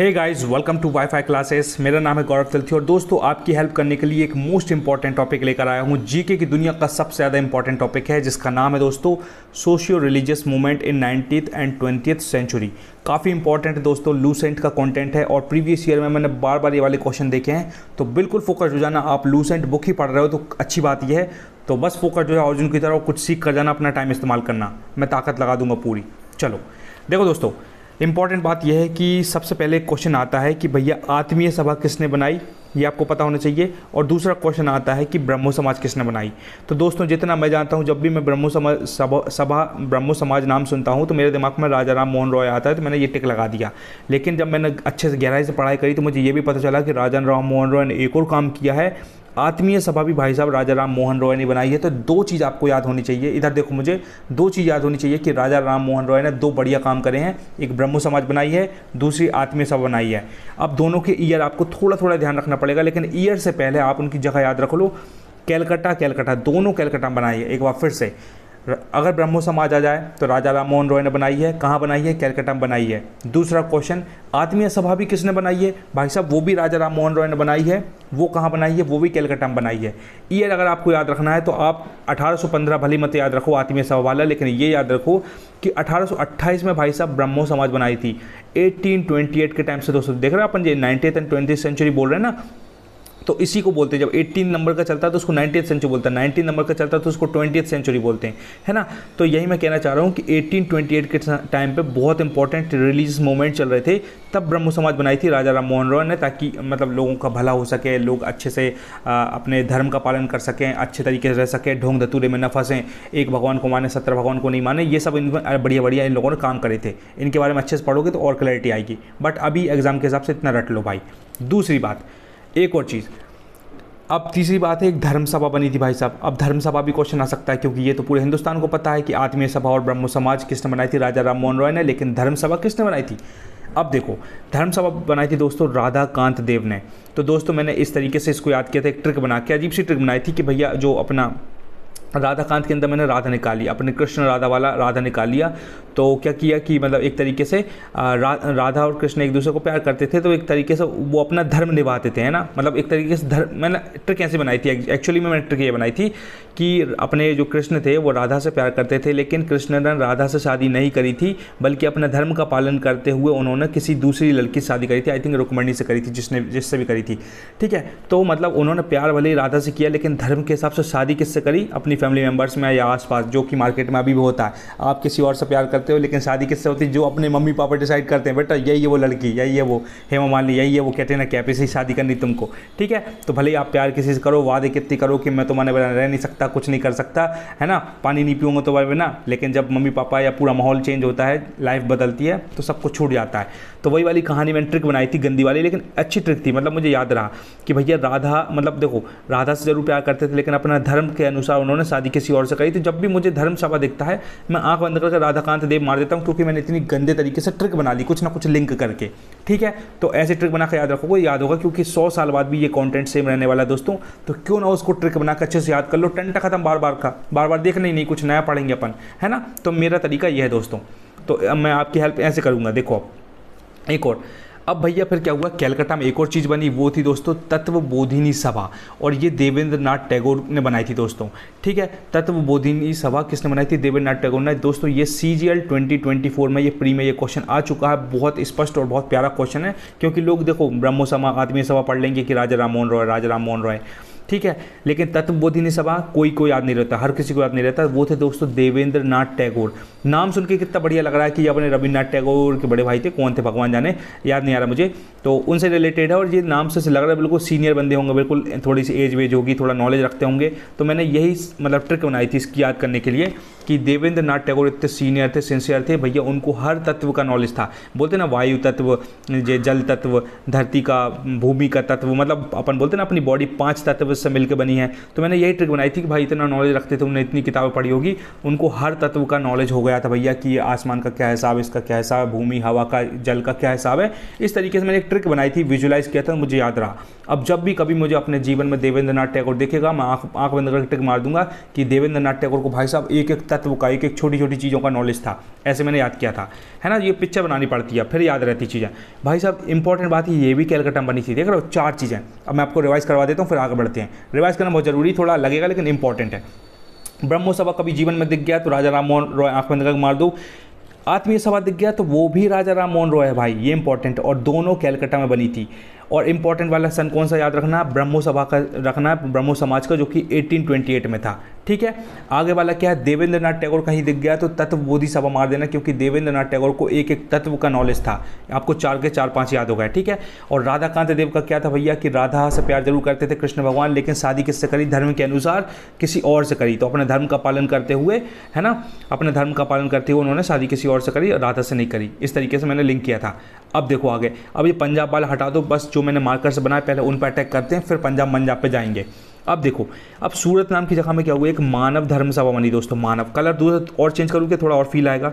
Hey guys, welcome to WiFi classes. मेरा नाम है गौरव तिलथी और दोस्तों आपकी हेल्प करने के लिए एक मोस्ट इंपॉर्टेंट टॉपिक लेकर आया हूँ। जीके की दुनिया का सबसे ज़्यादा इंपॉर्टेंट टॉपिक है जिसका नाम है दोस्तों socio religious movement in 19th and 20th century. काफ़ी इंपॉर्टेंट है दोस्तों, लूसेंट का कंटेंट है और प्रीवियस ईयर में मैंने बार बार ये वाले क्वेश्चन देखे हैं, तो बिल्कुल फोकस हो जाना। आप लूसेंट बुक ही पढ़ रहे हो तो अच्छी बात यह है, तो बस फोकस जो है अर्जुन की तरह कुछ सीख कर जाना, अपना टाइम इस्तेमाल करना, मैं ताकत लगा दूंगा पूरी। चलो देखो दोस्तों, इंपॉर्टेंट बात यह है कि सबसे पहले क्वेश्चन आता है कि भैया आत्मीय सभा किसने बनाई, ये आपको पता होना चाहिए। और दूसरा क्वेश्चन आता है कि ब्रह्मो समाज किसने बनाई। तो दोस्तों जितना मैं जानता हूँ, जब भी मैं ब्रह्मो समाज नाम सुनता हूँ तो मेरे दिमाग में राजा राम मोहन रॉय आता है, तो मैंने ये टिक लगा दिया। लेकिन जब मैंने अच्छे से गहराई से पढ़ाई करी तो मुझे ये भी पता चला कि राजा राम मोहन रॉय ने एक और काम किया है, आत्मीय सभा भी भाई साहब राजा राम मोहन रॉय ने बनाई है। तो दो चीज़ आपको याद होनी चाहिए, इधर देखो, मुझे दो चीज़ याद होनी चाहिए कि राजा राम मोहन रॉय ने दो बढ़िया काम करे हैं, एक ब्रह्मो समाज बनाई है, दूसरी आत्मीय सभा बनाई है। अब दोनों के ईयर आपको थोड़ा थोड़ा ध्यान रखना पड़ेगा, लेकिन ईयर से पहले आप उनकी जगह याद रख लो। कैलकाटा, दोनों कैलकाटा बनाई है। एक बार फिर से, अगर ब्रह्मो समाज आ जाए तो राजा राम मोहन रॉय ने बनाई है। कहाँ बनाई है? कैलकाटा में बनाई है। दूसरा क्वेश्चन, आत्मीय सभा भी किसने बनाई है? भाई साहब वो भी राजा राम मोहन रॉय ने बनाई है। वो कहाँ बनाई है? वो भी कैलकाटा में बनाई है। ईयर अगर आपको याद रखना है तो आप 1815 भली मत याद रखो आत्मीय सभा वाला, लेकिन ये याद रखो कि 1828 में भाई साहब ब्रह्मो समाज बनाई थी। 1828 के टाइम से दोस्तों देख रहे हैं अपन, ये 19th एंड 20th सेंचुरी बोल रहे हैं ना, तो इसी को बोलते हैं। जब 18 नंबर का चलता है तो उसको 19th सेंचुरी बोलते हैं, 19 नंबर का चलता है तो उसको 20th सेंचुरी बोलते हैं, है ना। तो यही मैं कहना चाह रहा हूँ कि 1828 के टाइम पे बहुत इंपॉर्टेंट रिलीजियस मूवमेंट चल रहे थे, तब ब्रह्मो समाज बनाई थी राजा राम मोहन रॉय ने, ताकि मतलब लोगों का भला हो सके, लोग अच्छे से अपने धर्म का पालन कर सकें, अच्छे तरीके से रह सकें, ढोंग धतूरे में न फंसें, एक भगवान को माने 17 भगवान को नहीं माने। ये सब बढ़िया बढ़िया इन लोगों ने काम करे थे। इनके बारे में अच्छे से पढ़ोगे तो और क्लैरिटी आएगी, बट अभी एग्जाम के हिसाब से इतना रट लो भाई। दूसरी बात, एक और चीज़, अब तीसरी बात है, एक धर्म सभा बनी थी भाई साहब। अब धर्म सभा भी क्वेश्चन आ सकता है, क्योंकि ये तो पूरे हिंदुस्तान को पता है कि आत्मीय सभा और ब्रह्मो समाज किसने बनाई थी? राजा राम मोहन रॉय ने। लेकिन धर्म सभा किसने बनाई थी? अब देखो, धर्म सभा बनाई थी दोस्तों राधा कांत देव ने। तो दोस्तों मैंने इस तरीके से इसको याद किया था, एक ट्रिक बना के, अजीब सी ट्रिक बनाई थी कि भैया जो अपना राधा कांत के अंदर मैंने राधा निकाली, अपने कृष्ण राधा वाला राधा निकाल लिया। तो क्या किया कि मतलब एक तरीके से राधा और कृष्ण एक दूसरे को प्यार करते थे, तो एक तरीके से वो अपना धर्म निभाते थे, है ना। मतलब एक तरीके से धर्म, मैंने ट्रिक ऐसे बनाई थी एक्चुअली में, मैंने ट्रिक ये बनाई थी कि अपने जो कृष्ण थे वो राधा से प्यार करते थे, लेकिन कृष्ण ने राधा से शादी नहीं करी थी, बल्कि अपने धर्म का पालन करते हुए उन्होंने किसी दूसरी लड़की से शादी करी थी। आई थिंक रुक्मणी से करी थी, जिससे भी करी थी, ठीक है। तो मतलब उन्होंने प्यार भले ही राधा से किया, लेकिन धर्म के हिसाब से शादी किससे करी? अपनी फैमिली मेम्बर्स में या आसपास, जो कि मार्केट में अभी भी होता है। आप किसी और से प्यार करते हो, लेकिन शादी किससे होती है? जो अपने मम्मी पापा डिसाइड करते हैं, बेटा यही है वो लड़की, यही है वो हेमा मालिनी, यही है वो कैटरीना कैफ, इसी शादी करनी तुमको, ठीक है। तो भले ही आप प्यार किसी से करो, वादे कितनी करो कि मैं तुम्हारे बिना रह नहीं सकता, कुछ नहीं कर सकता, है ना, पानी नहीं पीऊंगा तुम्हारे बिना, लेकिन जब मम्मी पापा या पूरा माहौल चेंज होता है, लाइफ बदलती है, तो सब कुछ छूट जाता है। तो वही वाली कहानी मैंने ट्रिक बनाई थी, गंदी वाली, लेकिन अच्छी ट्रिक थी। मतलब मुझे याद रहा कि भैया राधा, मतलब देखो राधा से जरूर प्यार करते थे, लेकिन अपना धर्म के अनुसार उन्होंने शादी किसी और से करी। तो जब भी मुझे धर्म सभा दिखता है, मैं आंख बंद करके राधाकांत देव मार देता हूँ, क्योंकि मैंने इतनी गंदे तरीके से ट्रिक बना ली, कुछ ना कुछ लिंक करके, ठीक है। तो ऐसे ट्रिक बना कर याद रखोगे, याद होगा, क्योंकि 100 साल बाद भी ये कंटेंट सेम रहने वाला है दोस्तों। तो क्यों ना उसको ट्रिक बनाकर अच्छे से याद कर लो, टंटा खत्म, बार बार देखना ही नहीं, कुछ नया पढ़ेंगे अपन, है ना। तो मेरा तरीका यह है दोस्तों, तो मैं आपकी हेल्प ऐसे करूँगा। देखो अब एक और, अब भैया फिर क्या हुआ, कैलकाटा में एक और चीज़ बनी, वो थी दोस्तों तत्वबोधिनी सभा, और ये देवेंद्र नाथ टैगोर ने बनाई थी दोस्तों, ठीक है। तत्वबोधिनी सभा किसने बनाई थी? देवेंद्र नाथ टैगोर ने। दोस्तों ये CGL 2024 में ये प्री में ये क्वेश्चन आ चुका है, बहुत स्पष्ट और बहुत प्यारा क्वेश्चन है, क्योंकि लोग देखो ब्रह्मो समाज, आत्मीय सभा पढ़ लेंगे कि राजा राम मोहन रॉय, ठीक है, लेकिन तत्वबोधिनी सभा कोई याद नहीं रहता, हर किसी को याद नहीं रहता। वो थे दोस्तों देवेंद्र नाथ टैगोर। नाम सुन के कितना बढ़िया लग रहा है कि अपने रविन्द्रनाथ टैगोर के बड़े भाई थे, कौन थे भगवान जाने, याद नहीं आ रहा मुझे, तो उनसे रिलेटेड है। और ये नाम से लग रहा है बिल्कुल सीनियर बंदे होंगे, बिल्कुल थोड़ी सी एज वेज होगी, थोड़ा नॉलेज रखते होंगे। तो मैंने यही मतलब ट्रिक बनाई थी इसकी याद करने के लिए कि देवेंद्र नाथ टैगोर इतने सीनियर थे, सिंसियर थे भैया, उनको हर तत्व का नॉलेज था। बोलते ना वायु तत्व, जल तत्व, धरती का, भूमि का तत्व, मतलब अपन बोलते ना अपनी बॉडी 5 तत्व से मिलकर बनी है। तो मैंने यही ट्रिक बनाई थी कि भाई इतना नॉलेज रखते थे, उन्होंने इतनी किताबें पढ़ी होगी, उनको हर तत्व का नॉलेज हो गया था भैया कि आसमान का क्या हिसाब है, इसका क्या हिसाब है, भूमि हवा का, जल का क्या हिसाब है। इस तरीके से मैंने एक ट्रिक बनाई थी, विजुलाइज किया था, मुझे याद रहा। अब जब भी कभी मुझे अपने जीवन में देवेंद्र नाथ टैगोर देखेगा, मैं आंख बंद करके ट्रिक मार दूंगा कि देवेंद्र नाथ टैगोर को भाई साहब एक तत्व का, एक एक छोटी छोटी चीज़ों का नॉलेज था, ऐसे मैंने याद किया था, है ना। ये पिक्चर बनानी पड़ती है फिर याद रहती चीज़ें। भाई साहब इंपॉर्टेंट बात ये भी कैलकाटा में बनी थी, देख रहे हो 4 चीज़ें। अब मैं आपको रिवाइज करवा देता हूँ फिर आगे बढ़ते हैं। रिवाइज करना बहुत ज़रूरी थोड़ा लगेगा लेकिन इंपॉर्टेंट है। ब्रह्मो सभा कभी जीवन में दिख गया तो राजा राम मोहन रॉय आंख बंद करके मार दो। आत्मीय सभा दिख गया तो वो भी राजा राम मोहन रॉय है भाई, ये इंपॉर्टेंट। और दोनों कैलकाटा में बनी थी। और इंपॉर्टेंट वाला सन कौन सा याद रखना, ब्रह्मो सभा का रखना है, ब्रह्मो समाज का, जो कि 1828 में था, ठीक है। आगे वाला क्या है, देवेंद्रनाथ टैगोर कहीं दिख गया तो तत्व बोधि सभा मार देना, क्योंकि देवेंद्रनाथ टैगोर को एक एक तत्व का नॉलेज था। आपको 4 के 4-5 याद हो गए, ठीक है। और राधाकांत देव का क्या था भैया कि राधा से प्यार जरूर करते थे कृष्ण भगवान, लेकिन शादी किससे करी, धर्म के अनुसार किसी और से करी। तो अपने धर्म का पालन करते हुए, है ना, अपने धर्म का पालन करते हुए उन्होंने शादी किसी और से करी, राधा से नहीं करी। इस तरीके से मैंने लिंक किया था। अब देखो आगे, अब ये पंजाब वाला हटा दो, बस जो मैंने मार्कर से बनाया पहले उन पर अटैक करते हैं, फिर पंजाब पे जाएंगे। अब देखो, अब सूरत नाम की जगह में क्या हुआ, एक मानव धर्म सभा बनी दोस्तों। मानव कलर दूर और चेंज करूँ कि थोड़ा और फील आएगा,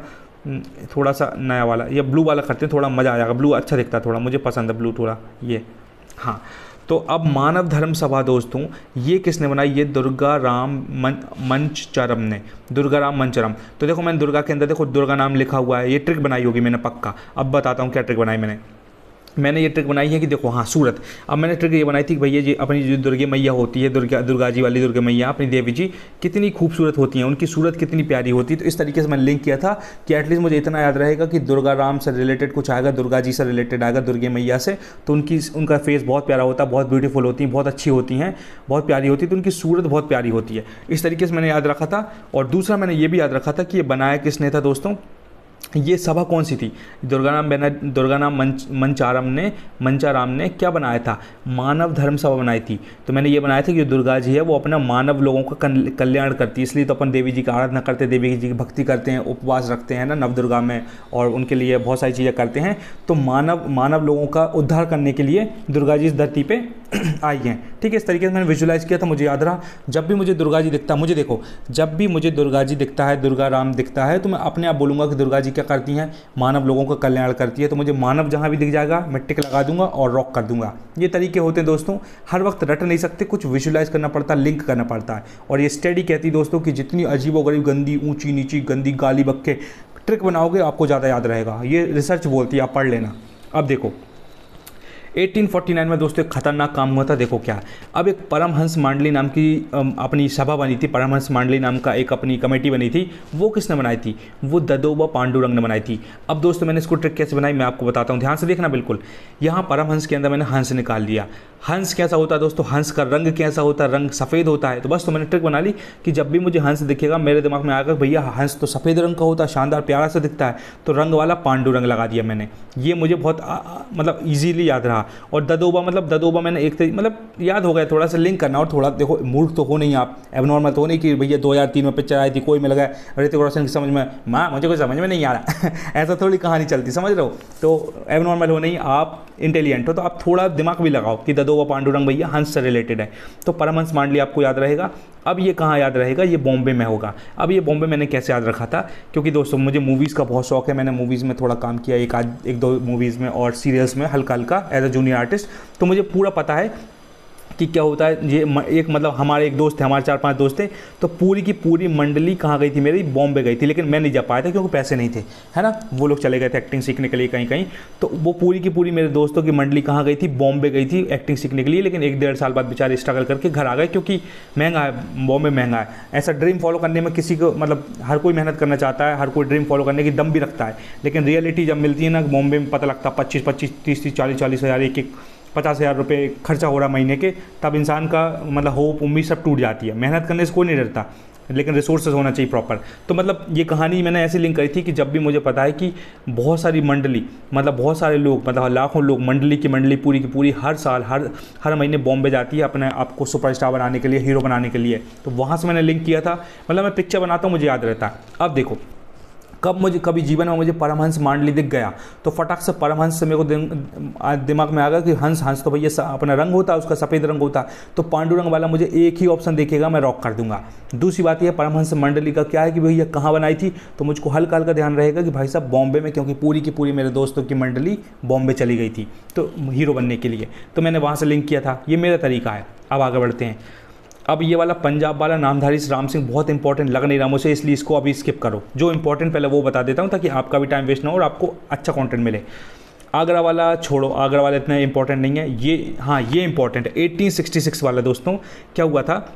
थोड़ा सा नया वाला या ब्लू वाला करते हैं, थोड़ा मज़ा आ जाएगा। ब्लू अच्छा दिखता है थोड़ा, मुझे पसंद है ब्लू थोड़ा, ये हाँ। तो अब मानव धर्म सभा दोस्तों ये किसने बनाई, ये दुर्गा राम मंचरम ने, दुर्गा राम मंचरम। तो देखो मैंने दुर्गा के अंदर देखो दुर्गा नाम लिखा हुआ है, ये ट्रिक बनाई होगी मैंने पक्का। अब बताता हूँ क्या ट्रिक बनाई मैंने ये ट्रिक बनाई है कि देखो हाँ सूरत। अब मैंने ट्रिक ये बनाई थी कि भैया जी अपनी जो दुर्गा मैया होती है, दुर्गा जी वाली दुर्गा मैया अपनी देवी जी कितनी खूबसूरत होती हैं, उनकी सूरत कितनी प्यारी होती है। तो इस तरीके से मैंने लिंक किया था कि एटलीस्ट मुझे इतना याद रहेगा कि दुर्गा राम से रिलेटेड कुछ आएगा, दुर्गा जी से रिलेटेड आएगा, दुर्गा मैया से। तो उनका फेस बहुत प्यारा होता है, बहुत ब्यूटीफुल होती हैं, बहुत अच्छी होती हैं, बहुत प्यारी होती है, तो उनकी सूरत बहुत प्यारी होती है। इस तरीके से मैंने याद रखा था। और दूसरा मैंने ये भी याद रखा था कि ये बनाया किसने था दोस्तों, ये सभा कौन सी थी, दुर्गानाम मंचाराम ने क्या बनाया था, मानव धर्म सभा बनाई थी। तो मैंने ये बनाया था कि जो दुर्गा जी है वो अपना मानव लोगों का कल्याण करती है, इसलिए तो अपन देवी जी की आराधना करते हैं, देवी जी की भक्ति करते हैं, उपवास रखते हैं ना नवदुर्गा में, और उनके लिए बहुत सारी चीज़ें करते हैं। तो मानव लोगों का उद्धार करने के लिए दुर्गा जी इस धरती पे आई हैं, ठीक है। इस तरीके से मैंने विजुलाइज किया था, मुझे याद रहा। जब भी मुझे दुर्गा जी दिखता, मुझे देखो जब भी मुझे दुर्गा जी दिखता है, दुर्गा राम दिखता है, तो मैं अपने आप बोलूँगा कि दुर्गा जी क्या करती हैं, मानव लोगों का कल्याण करती है। तो मुझे मानव जहाँ भी दिख जाएगा मैं टिक लगा दूंगा और रॉक कर दूंगा। ये तरीके होते हैं दोस्तों, हर वक्त रट नहीं सकते, कुछ विजुलाइज करना पड़ता है, लिंक करना पड़ता है। और ये स्टडी कहती है दोस्तों कि जितनी अजीबोगरीब, गंदी, ऊंची नीची, गंदी, गाली बक्के ट्रिक बनाओगे आपको ज़्यादा याद रहेगा। ये रिसर्च बोलती है, आप पढ़ लेना। अब देखो 1849 में दोस्तों एक खतरनाक काम हुआ था, देखो क्या। अब एक परमहंस मंडली नाम की अपनी सभा बनी थी, परमहंस मंडली नाम का एक अपनी कमेटी बनी थी। वो किसने बनाई थी, वो ददोबा पांडुरंग ने बनाई थी। अब दोस्तों मैंने इसको ट्रिक कैसे बनाई मैं आपको बताता हूँ, ध्यान से देखना बिल्कुल। यहाँ परमहंस के अंदर मैंने हंस निकाल लिया। हंस कैसा होता है दोस्तों, हंस का रंग कैसा होता है, रंग सफ़ेद होता है। तो बस तो मैंने ट्रिक बना ली कि जब भी मुझे हंस दिखेगा मेरे दिमाग में आएगा भैया हंस तो सफ़ेद रंग का होता है, शानदार प्यारा सा दिखता है, तो रंग वाला पांडुरंग लगा दिया मैंने। ये मुझे बहुत मतलब ईजीली याद रहा। और ददोबा मतलब ददोबा मैंने एक मतलब याद हो गया, थोड़ा सा लिंक करना। और थोड़ा देखो मूर्ख तो हो नहीं आप, एबनॉर्मल तो हो नहीं कि भैया 2003 में पिक्चर आई थी, कोई में लगा ऋतिक रोशन की समझ में, माँ मुझे कुछ समझ में नहीं आ रहा ऐसा थोड़ी कहानी चलती, समझ रहे हो। तो एबनॉर्मल हो नहीं, आप इंटेलिजेंट हो, तो आप थोड़ा दिमाग भी लगाओ कि ददोबा पांडुरंग भैया हंस से रिलेटेड है। तो परमहंस मंडली आपको याद रहेगा। अब ये कहाँ याद रहेगा, ये बॉम्बे में होगा। अब ये बॉम्बे मैंने कैसे याद रखा था, क्योंकि दोस्तों मुझे मूवीज़ का बहुत शौक है, मैंने मूवीज़ में थोड़ा काम किया, एक दो मूवीज़ में और सीरियल्स में हल्का हल्का एज अ जूनियर आर्टिस्ट। तो मुझे पूरा पता है कि क्या होता है। ये एक मतलब हमारे एक दोस्त थे, हमारे 4-5 दोस्त थे, तो पूरी की पूरी मंडली कहाँ गई थी मेरी, बॉम्बे गई थी। लेकिन मैं नहीं जा पाया था क्योंकि पैसे नहीं थे, है ना। वो लोग चले गए थे एक्टिंग सीखने के लिए कहीं कहीं। तो वो पूरी की पूरी मेरे दोस्तों की मंडली कहाँ गई थी, बॉम्बे गई थी एक्टिंग सीखने के लिए। लेकिन 1-1.5 साल बाद बेचारे स्ट्रगल करके घर आ गए, क्योंकि महंगा है, बॉम्बे महंगा है। ऐसा ड्रीम फॉलो करने में किसी को मतलब हर कोई मेहनत करना चाहता है, हर कोई ड्रीम फॉलो करने की दम भी रखता है। लेकिन रियलिटी जब मिलती है ना बॉम्बे में, पता लगता है 25-25, 30-30, 40-40 हज़ार, एक 50,000 रुपये खर्चा हो रहा महीने के, तब इंसान का मतलब होप उम्मीद सब टूट जाती है। मेहनत करने से कोई नहीं डरता, लेकिन रिसोर्सेज होना चाहिए प्रॉपर। तो मतलब ये कहानी मैंने ऐसी लिंक करी थी कि जब भी मुझे पता है कि बहुत सारी मंडली, मतलब बहुत सारे लोग, मतलब लाखों लोग, मंडली की मंडली पूरी की पूरी हर साल हर महीने बॉम्बे जाती है अपने आप को सुपरस्टार बनाने के लिए, हीरो बनाने के लिए। तो वहाँ से मैंने लिंक किया था। मतलब मैं पिक्चर बनाता हूँ, मुझे याद रहता है। अब देखो कभी जीवन में मुझे परमहंस मंडली दिख गया तो फटाक से परमहंस से मेरे को दिमाग में आ गया कि हंस तो भैया अपना रंग होता है, उसका सफ़ेद रंग होता है। तो पांडुरंग वाला मुझे एक ही ऑप्शन देखेगा, मैं रॉक कर दूंगा। दूसरी बात यह परमहंस मंडली का क्या है कि भैया कहाँ बनाई थी, तो मुझको हल्का हल्का ध्यान रहेगा कि भाई साहब बॉम्बे में, क्योंकि पूरी की पूरी मेरे दोस्तों की मंडली बॉम्बे चली गई थी तो हीरो बनने के लिए। तो मैंने वहाँ से लिंक किया था। ये मेरा तरीका है। अब आगे बढ़ते हैं। अब ये वाला पंजाब वाला नामधारी राम सिंह बहुत इंपॉर्टेंट लग नहीं रहा मुझे, इसलिए इसको अभी स्किप करो। जो इंपॉर्टेंट पहले वो बता देता हूँ ताकि आपका भी टाइम वेस्ट ना हो और आपको अच्छा कंटेंट मिले। आगरा वाला छोड़ो, आगरा वाला इतना इंपॉर्टेंट नहीं है। ये हाँ ये इंपॉर्टेंट है 1866 वाला। दोस्तों क्या हुआ था,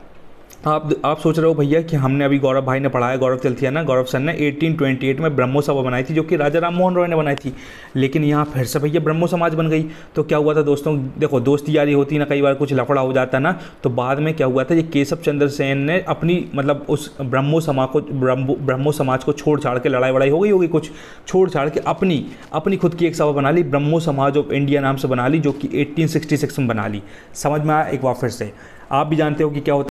आप सोच रहे हो भैया कि हमने अभी गौरव भाई ने पढ़ाया, गौरव तिलथिया ना, गौरव सर ने 1828 में ब्रह्मो सभा बनाई थी जो कि राजा राम मोहन रॉय ने बनाई थी। लेकिन यहाँ फिर से भैया ब्रह्मो समाज बन गई। तो क्या हुआ था दोस्तों, देखो दोस्ती यारी होती ना, कई बार कुछ लफड़ा हो जाता ना, तो बाद में क्या हुआ था, ये केशव चंद्र सेन ने अपनी मतलब उस ब्रह्मो समाज को छोड़ छाड़ के, लड़ाई वड़ाई हो गई होगी कुछ, छोड़ छाड़ के अपनी खुद की एक सभा बना ली, ब्रह्मो समाज ऑफ इंडिया नाम से बना ली, जो कि 1866 में बना ली। समझ में आया एक बार फिर से? आप भी जानते हो कि क्या होता है